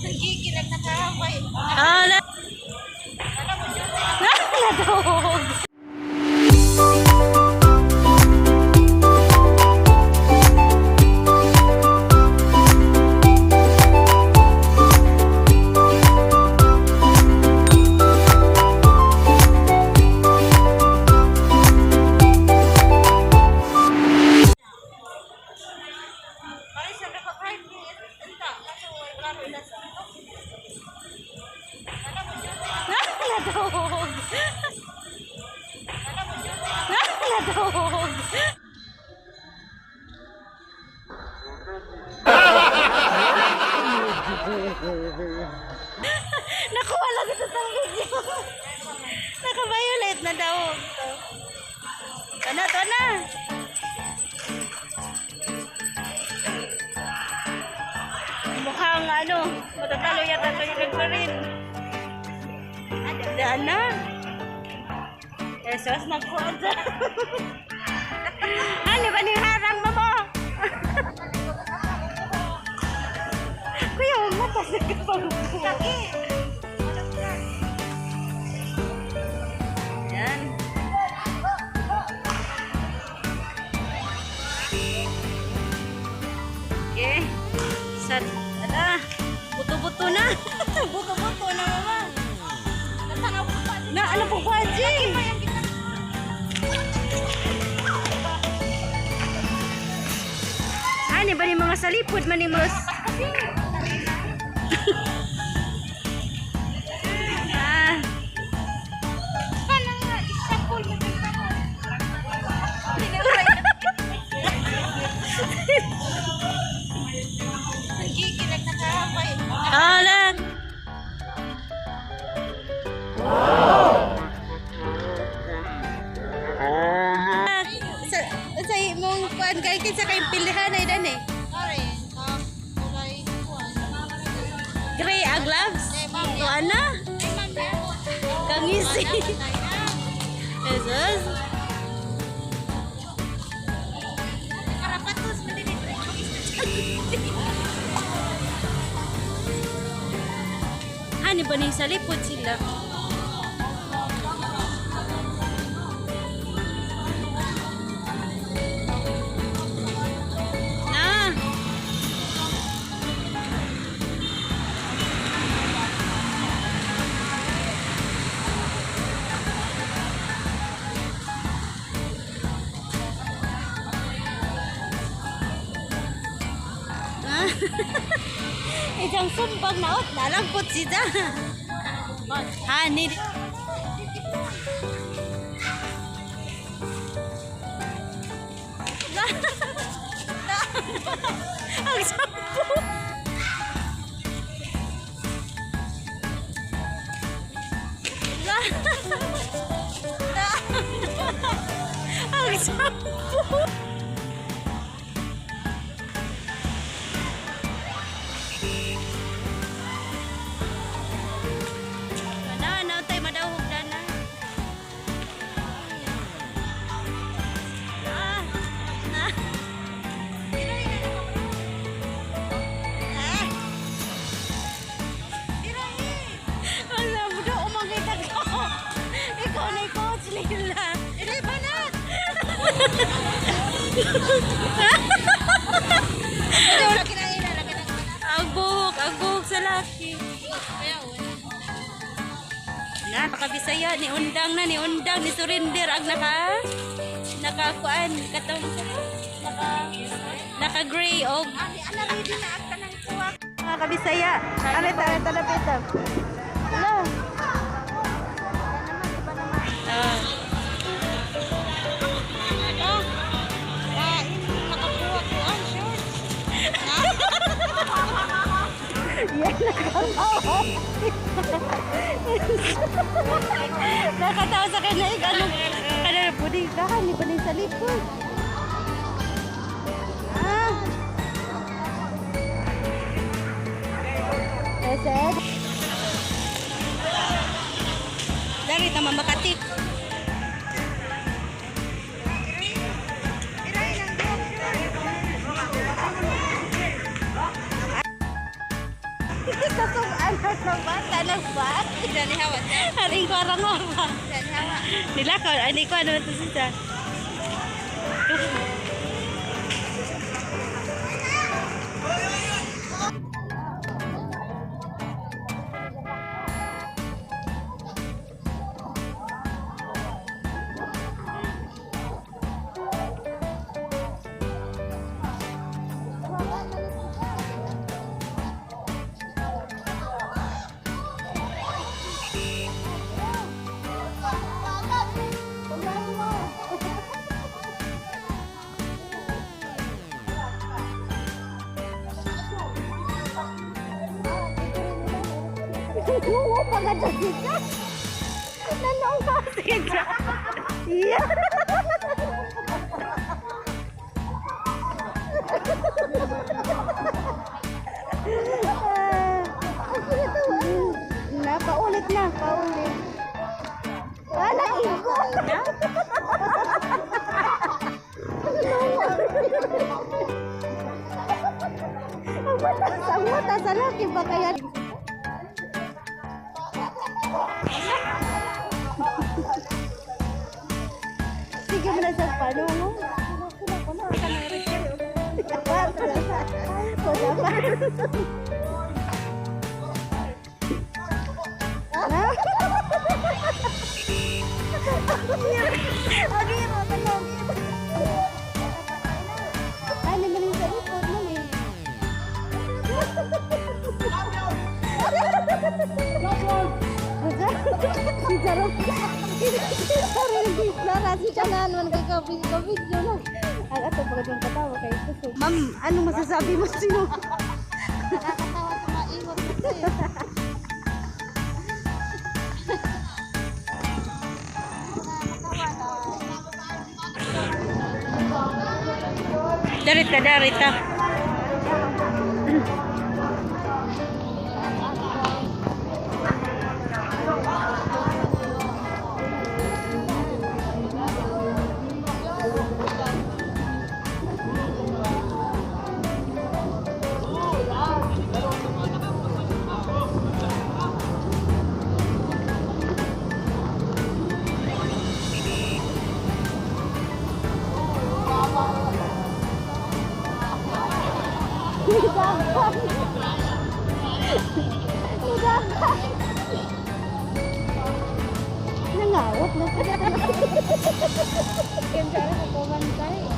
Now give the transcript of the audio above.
Nagkikilag na kaaway. Ah, na. Nadog. Nakuha lang ito sa video. Naka-violet na daw. Tana, tana. Mukhang ano, matatalo yata ito yung nagparin. Daan na. Esos, nagkuha dyan. Ano ba ni harang mo mo? Kuya, matas na kapag-upo. Yan. Okay. Sat, ala. Buto-buto na. Buto-buto na, mama. Na, ano po ba, Jing? Ano ba ni mga salipod manimos? Ah. Nagkikilag na kaaway. Alan. Sa imong kuan kay kinsa kay pilihan ay dan eh. Sorry. Kulay kuwan. Gray ang gloves. To ana? Ay, ma'am, dear. Kangisi. Jesus. Karapatos, madidit. Ano ba ning salipod sila? Na. Ijang sumbang naot, nalangkot siya. Hani. Ang sampo. Ang sampo. Ang buhok sa laki. Na, nakabisaya ni undang na ni surrender ang nakakuan katong naka gray og nakabisaya. Ano ta na pita. Hello. Nakatawa sa kanya ano puding kahan ni paning sa likod. Esed. Dari tama makatik. Sa anak na ba? Tanang ba? Dali hawa siya. Haring ko orang orang. Dali hawa. Nila ko, ani ko ano to siya. Oo, pagkatapos siya. Nanoong kasi siya. Iya. Na, paulit na, paulit. Wala, ikot na. Ang mata sa laki ba kaya? Sige mo na sa pano mo. Ano mo rin sa likod mo eh. Si Jarok. Sorry, Flora. Si Janan man kay COVID yun. Ang ato pagod yung katawa kay ito. Ma'am, ano masasabi mo sino? Nakakatawa sa maingot kasi. Darit ka, darit ka. Nangawat na. Kaya sa kumantay.